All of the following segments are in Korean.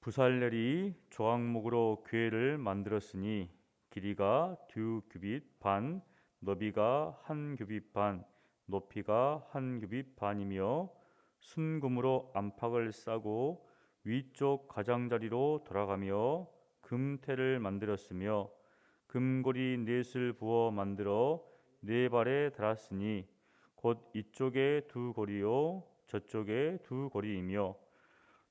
부살렐이 조각목으로 궤를 만들었으니 길이가 2규빗 반, 너비가 1규빗 반, 높이가 1규빗 반이며 순금으로 안팎을 싸고 위쪽 가장자리로 돌아가며 금태를 만들었으며 금고리 넷을 부어 만들어 네 발에 달았으니 곧 이쪽에 두 고리요 저쪽에 두 고리이며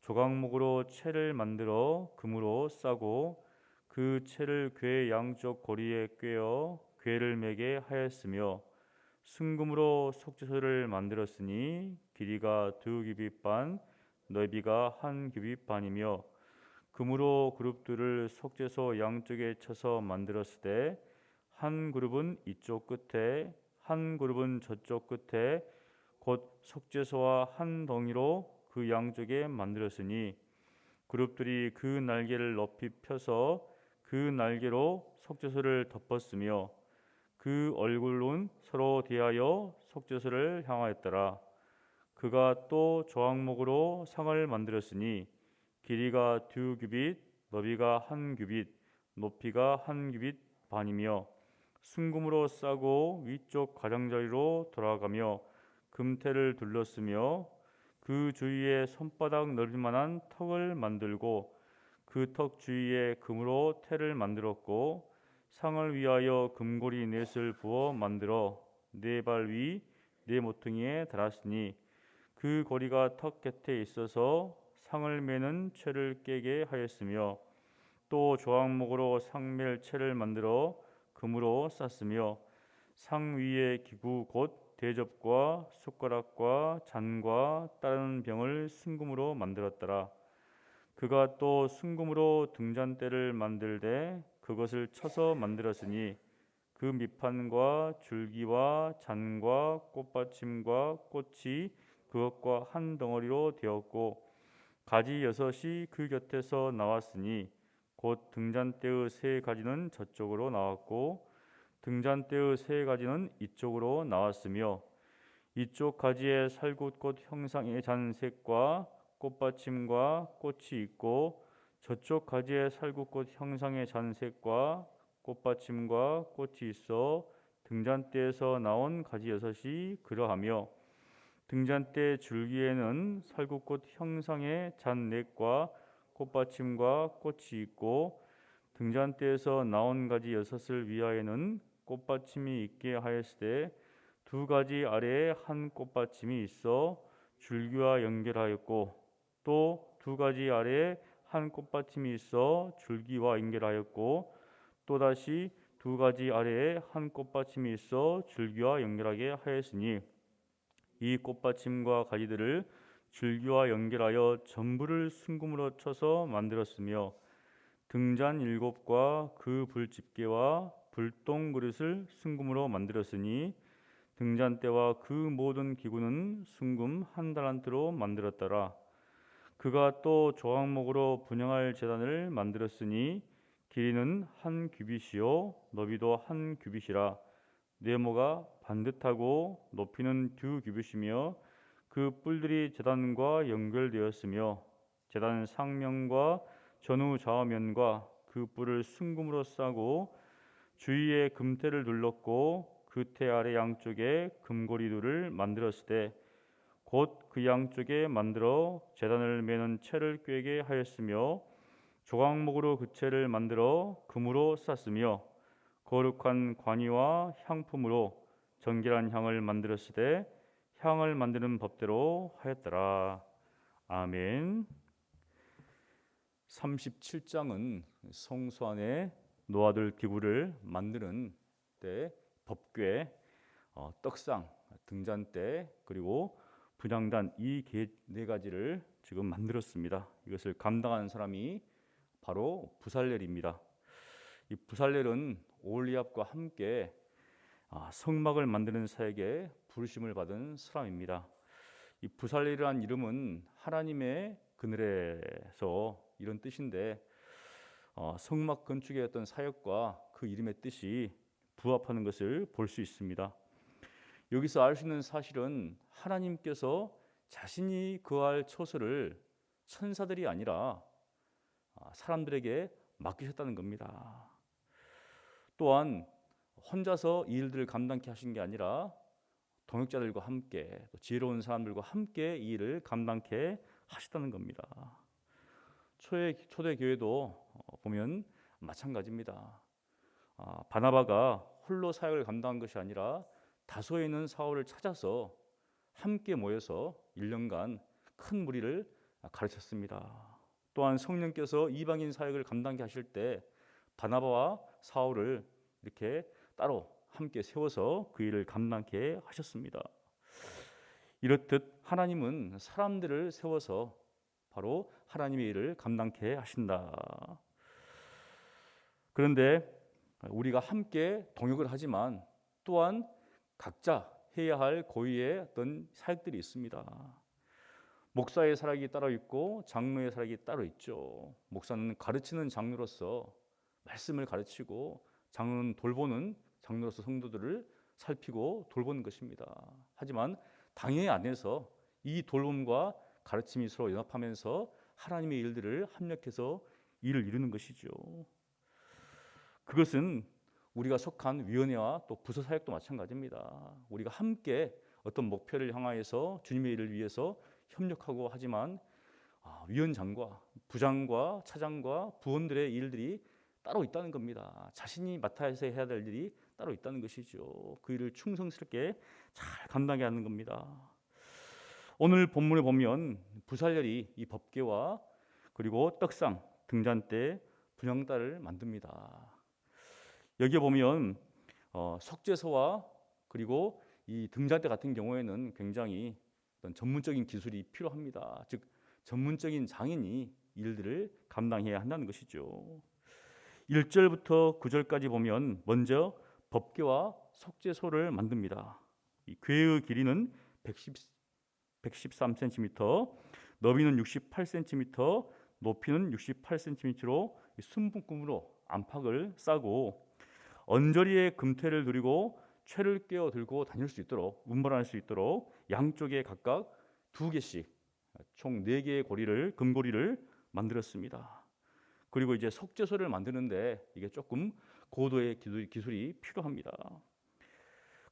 조각목으로 채를 만들어 금으로 싸고 그 채를 궤 양쪽 고리에 꿰어 궤를 매게 하였으며 순금으로 속죄소를 만들었으니 길이가 2규빗 반, 너비가 1규빗 반이며 금으로 그룹들을 속죄소 양쪽에 쳐서 만들었으되 한 그룹은 이쪽 끝에 한 그룹은 저쪽 끝에 곧 속죄소와 한 덩이로 그 양쪽에 만들었으니 그룹들이 그 날개를 높이 펴서 그 날개로 속죄소를 덮었으며 그 얼굴은 서로 대하여 속죄소를 향하였더라. 그가 또 조각목으로 상을 만들었으니 길이가 2규빗, 너비가 1규빗, 높이가 1규빗 반이며 순금으로 싸고 위쪽 가장자리로 돌아가며 금태를 둘렀으며 그 주위에 손바닥 넓이만한 턱을 만들고 그 턱 주위에 금으로 태를 만들었고 상을 위하여 금고리 넷을 부어 만들어 네 발 위 네 모퉁이에 달았으니 그 고리가 턱 곁에 있어서 상을 매는 채를 깨게 하였으며 또 조각목으로 상멜 채를 만들어 금으로 쌌으며 상 위에 기구 곧 대접과 숟가락과 잔과 따르는 병을 순금으로 만들었더라. 그가 또 순금으로 등잔대를 만들되 그것을 쳐서 만들었으니 그 밑판과 줄기와 잔과 꽃받침과 꽃이 그것과 한 덩어리로 되었고 가지 6이 그 곁에서 나왔으니 곧 등잔대의 3가지는 저쪽으로 나왔고 등잔대의 3가지는 이쪽으로 나왔으며 이쪽 가지에 살구꽃 형상의 잔색과 꽃받침과 꽃이 있고 저쪽 가지에 살구꽃 형상의 잔색과 꽃받침과 꽃이 있어 등잔대에서 나온 가지 6이 그러하며 등잔대 줄기에는 살구꽃 형상의 잔넷과 꽃받침과 꽃이 있고 등잔대에서 나온 가지 6을 위하여는 꽃받침이 있게 하였으되 2가지 아래에 한 꽃받침이 있어 줄기와 연결하였고 또 2가지 아래에 한 꽃받침이 있어 줄기와 연결하였고 또다시 2가지 아래에 한 꽃받침이 있어 줄기와 연결하게 하였으니 이 꽃받침과 가지들을 줄기와 연결하여 전부를 순금으로 쳐서 만들었으며 등잔 7과 그 불집게와 불똥 그릇을 순금으로 만들었으니 등잔대와 그 모든 기구는 순금 1달란트로 만들었더라. 그가 또 조각목으로 분향할 제단을 만들었으니 길이는 1규빗이요 너비도 1규빗이라 네모가 반듯하고 높이는 2규빗이며 그 뿔들이 제단과 연결되었으며 제단 상면과 전후 좌우면과 그 뿔을 순금으로 싸고 주위에 금태를 둘렀고 그 태 아래 양쪽에 금고리들을 만들었으되 곧 그 양쪽에 만들어 제단을 매는 채를 꿰게 하였으며 조각목으로 그 채를 만들어 금으로 쌌으며 거룩한 관이와 향품으로 정결한 향을 만들었으되 향을 만드는 법대로 하였더라. 아멘. 37장은 성소 안에 놓아둘 기구를 만드는 때 법궤, 떡상, 등잔대 그리고 분향단 이 네 가지를 지금 만들었습니다. 이것을 감당하는 사람이 바로 부살렐입니다. 이 부살렐은 오홀리압과 함께 성막을 만드는 사역에 부르심을 받은 사람입니다. 이 부살렐이라는 이름은 하나님의 그늘에서 이런 뜻인데 성막 건축의 어떤 사역과 그 이름의 뜻이 부합하는 것을 볼 수 있습니다. 여기서 알 수 있는 사실은 하나님께서 자신이 거할 처소를 천사들이 아니라 사람들에게 맡기셨다는 겁니다. 또한 혼자서 이 일들을 감당케 하신 게 아니라 동역자들과 함께, 또 지혜로운 사람들과 함께 이 일을 감당케 하셨다는 겁니다. 초대 교회도 보면 마찬가지입니다. 바나바가 홀로 사역을 감당한 것이 아니라 다소에 있는 사울을 찾아서 함께 모여서 1년간 큰 무리를 가르쳤습니다. 또한 성령께서 이방인 사역을 감당케 하실 때 바나바와 사울을 이렇게 따로 함께 세워서 그 일을 감당케 하셨습니다. 이렇듯 하나님은 사람들을 세워서 바로 하나님의 일을 감당케 하신다. 그런데 우리가 함께 동역을 하지만 또한 각자 해야 할 고유의 어떤 사역들이 있습니다. 목사의 사역이 따로 있고 장로의 사역이 따로 있죠. 목사는 가르치는 장로로서 말씀을 가르치고, 장로는 돌보는 장로로서 성도들을 살피고 돌보는 것입니다. 하지만 당회 안에서 이 돌봄과 가르침이 서로 연합하면서 하나님의 일들을 합력해서 일을 이루는 것이죠. 그것은 우리가 속한 위원회와 또 부서 사역도 마찬가지입니다. 우리가 함께 어떤 목표를 향하여서 주님의 일을 위해서 협력하고 하지만 위원장과 부장과 차장과 부원들의 일들이 따로 있다는 겁니다. 자신이 맡아서 해야 될 일이 따로 있다는 것이죠. 그 일을 충성스럽게 잘 감당해야 하는 겁니다. 오늘 본문에 보면 부살열이 이 법궤와 그리고 떡상, 등잔대, 분향단을 만듭니다. 여기에 보면 석재소와 그리고 이 등잔대 같은 경우에는 굉장히 어떤 전문적인 기술이 필요합니다. 즉 전문적인 장인이 일들을 감당해야 한다는 것이죠. 1절부터 9절까지 보면 먼저 법궤와 석재소를 만듭니다. 이 궤의 길이는 113cm, 너비는 68cm, 높이는 68cm로 순분금으로 안팎을 싸고 언저리에 금태를 두르고 채를 끼워 들고 다닐 수 있도록, 운반할 수 있도록 양쪽에 각각 2개씩 총 4개의 고리를, 금고리를 만들었습니다. 그리고 이제 석재소를 만드는데 이게 조금 고도의 기술이 필요합니다.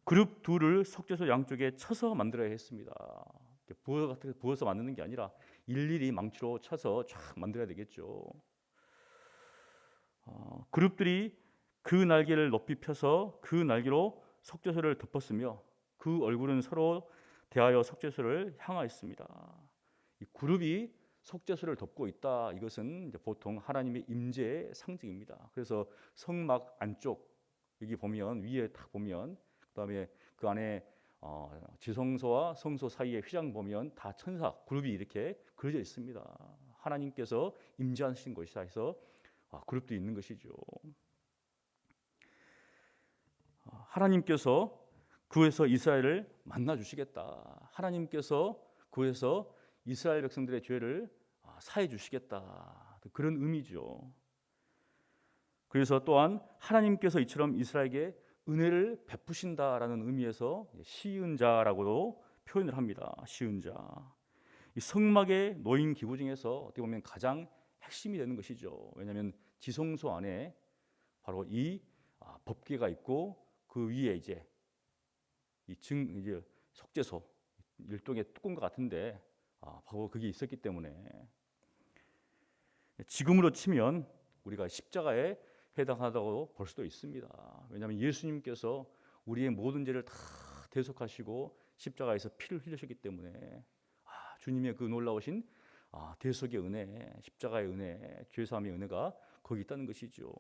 그룹 둘을 석재소 양쪽에 쳐서 만들어야 했습니다. 부어서 만드는 게 아니라 일일이 망치로 쳐서 쫙 만들어야 되겠죠. 그룹들이 그 날개를 높이 펴서 그 날개로 석재소를 덮었으며 그 얼굴은 서로 대하여 석재소를 향하였습니다. 이 그룹이 석재소를 덮고 있다. 이것은 이제 보통 하나님의 임재의 상징입니다. 그래서 성막 안쪽 여기 보면 위에 딱 보면 그다음에 그 안에 지성소와 성소 사이의 휘장 보면 다 천사 그룹이 이렇게 그려져 있습니다. 하나님께서 임재하신 곳이다 해서 그룹도 있는 것이죠. 하나님께서 구에서 이스라엘을 만나 주시겠다. 하나님께서 구에서 이스라엘 백성들의 죄를 사해 주시겠다. 그런 의미죠. 그래서 또한 하나님께서 이처럼 이스라엘에게 은혜를 베푸신다라는 의미에서 시은 자라고도 표현을 합니다. 시은 자. 이 성막의 노인 기구 중에서 어떻게 보면 가장 핵심이 되는 것이죠. 왜냐하면 지성소 안에 바로 이 법궤가 있고 그 위에 이제 이제 석재소 일종의 뚜껑과 같은데 바로 그게 있었기 때문에 지금으로 치면 우리가 십자가에 해당하다고 볼 수도 있습니다. 왜냐하면 예수님께서 우리의 모든 죄를 다 대속하시고 십자가에서 피를 흘리셨기 때문에 주님의 그 놀라우신 대속의 은혜, 십자가의 은혜, 죄사함의 은혜가 거기 있다는 것이죠.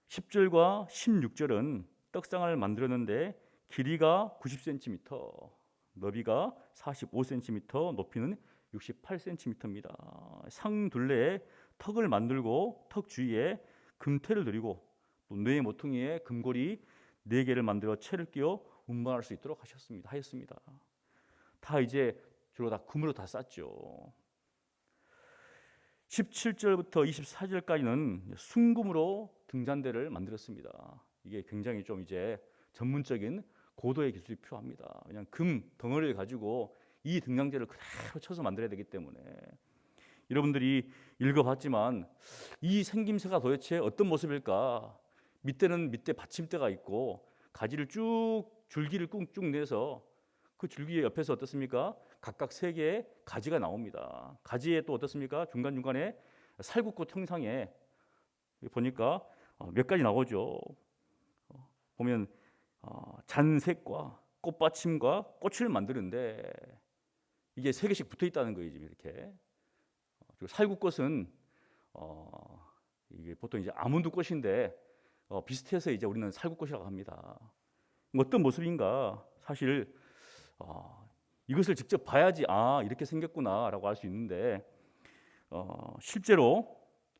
10절과 16절은 떡상을 만들었는데 길이가 90cm, 너비가 45cm, 높이는 68cm입니다. 상 둘레에 턱을 만들고 턱 주위에 금태를 들이고 또 뇌 모퉁이에 금고리 4개를 만들어 채를 끼워 운반할 수 있도록 하였습니다. 다 이제 주로 다 금으로 다 쌌죠. 17절부터 24절까지는 순금으로 등잔대를 만들었습니다. 이게 굉장히 좀 이제 전문적인 고도의 기술이 필요합니다. 그냥 금 덩어리를 가지고 이 등잔대를 그대로 쳐서 만들어야 되기 때문에 여러분들이 읽어봤지만 이 생김새가 도대체 어떤 모습일까? 밑에는 밑에 받침대가 있고 가지를 쭉 줄기를 쭉 내서 그 줄기 옆에서 어떻습니까? 각각 세 개의 가지가 나옵니다. 가지에 또 어떻습니까? 중간중간에 살구꽃 형상에 보니까 몇 가지 나오죠. 보면 잔색과 꽃받침과 꽃을 만드는데 이게 세 개씩 붙어 있다는 거예요. 지금 이렇게. 그리고 살구꽃은 이게 보통 이제 아몬드 꽃인데 비슷해서 이제 우리는 살구꽃이라고 합니다. 어떤 모습인가? 사실 이것을 직접 봐야지 이렇게 생겼구나라고 알 수 있는데 실제로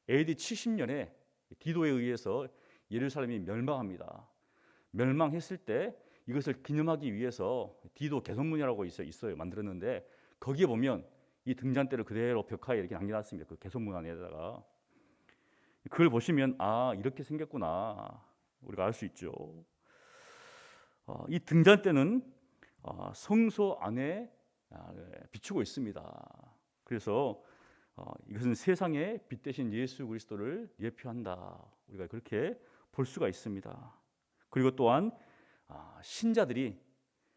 AD 70년에 디도에 의해서 예루살렘이 멸망합니다. 멸망했을 때 이것을 기념하기 위해서 디도 개선문이라고 있어요. 만들었는데 거기에 보면 이 등잔대를 그대로 벽화에 이렇게 남겨놨습니다. 그 개선문 안에다가 그걸 보시면 이렇게 생겼구나 우리가 알 수 있죠. 이 등잔대는 성소 안에 비추고 있습니다. 그래서 이것은 세상의 빛 대신 예수 그리스도를 예표한다. 우리가 그렇게 볼 수가 있습니다. 그리고 또한 신자들이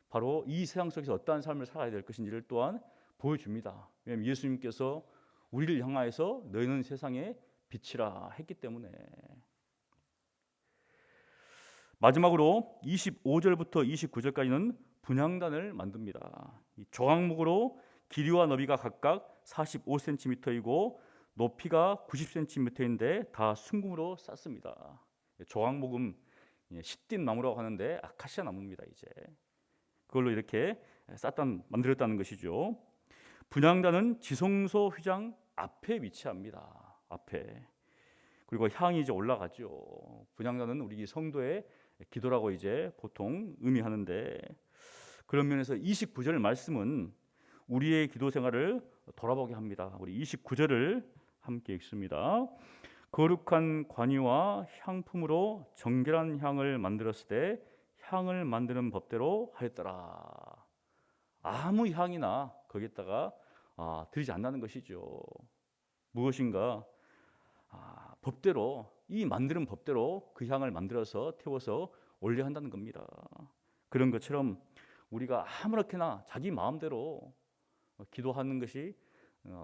바로 이 세상 속에서 어떠한 삶을 살아야 될 것인지를 또한 보여줍니다. 왜냐하면 예수님께서 우리를 향하여서 너희는 세상의 빛이라 했기 때문에. 마지막으로 25절부터 29절까지는 분향단을 만듭니다. 이 조각목으로 길이와 너비가 각각 45cm이고 높이가 90cm인데 다 순금으로 쌌습니다. 조각목은 시띠 나무라고 하는데 아카시아 나무입니다. 이제 그걸로 이렇게 만들었다는 것이죠. 분향단은 지성소 휘장 앞에 위치합니다. 앞에. 그리고 향이 이제 올라가죠. 분향단은 우리 성도의 기도라고 이제 보통 의미하는데 그런 면에서 29절 말씀은 우리의 기도 생활을 돌아보게 합니다. 우리 29절을 함께 읽습니다. 거룩한 관유와 향품으로 정결한 향을 만들었을 때 향을 만드는 법대로 하였더라. 아무 향이나 거기에다가 들이지 않는다는 것이죠. 무엇인가 법대로 이 만드는 법대로 그 향을 만들어서 태워서 올려야 한다는 겁니다. 그런 것처럼 우리가 아무렇게나 자기 마음대로 기도하는 것이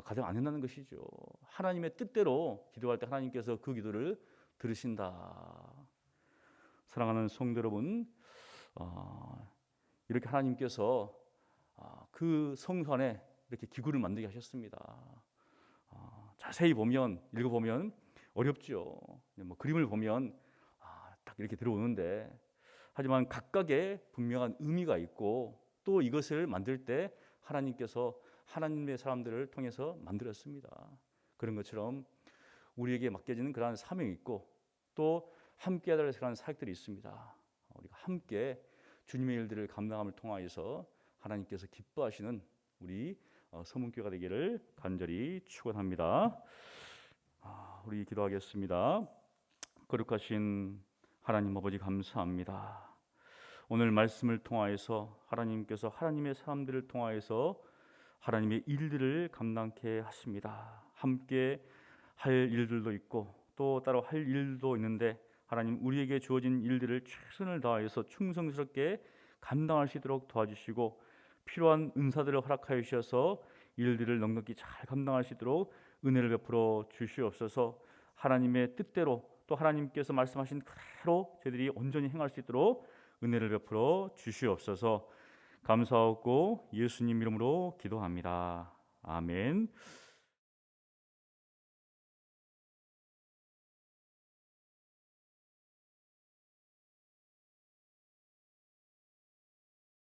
가장 안 된다는 것이죠. 하나님의 뜻대로 기도할 때 하나님께서 그 기도를 들으신다. 사랑하는 성도 여러분, 이렇게 하나님께서 그 성소 안에 이렇게 기구를 만들게 하셨습니다. 자세히 읽어보면 어렵죠. 뭐 그림을 보면 딱 이렇게 들어오는데 하지만 각각의 분명한 의미가 있고 또 이것을 만들 때 하나님께서 하나님의 사람들을 통해서 만들었습니다. 그런 것처럼 우리에게 맡겨지는 그러한 사명이 있고 또 함께 해야 될 그런 사역들이 있습니다. 우리가 함께 주님의 일들을 감당함을 통하여서 하나님께서 기뻐하시는 우리 서문교회가 되기를 간절히 축원합니다. 우리 기도하겠습니다. 거룩하신 하나님 아버지 감사합니다. 오늘 말씀을 통하여서 하나님께서 하나님의 사람들을 통하여서 하나님의 일들을 감당케 하십니다. 함께 할 일들도 있고 또 따로 할 일도 있는데 하나님 우리에게 주어진 일들을 최선을 다하여서 충성스럽게 감당할 수 있도록 도와주시고 필요한 은사들을 허락하여 주셔서 일들을 넉넉히 잘 감당할 수 있도록 은혜를 베풀어 주시옵소서. 하나님의 뜻대로 또 하나님께서 말씀하신 그대로 저희들이 온전히 행할 수 있도록 은혜를 베풀어 주시옵소서. 감사하고 예수님 이름으로 기도합니다. 아멘.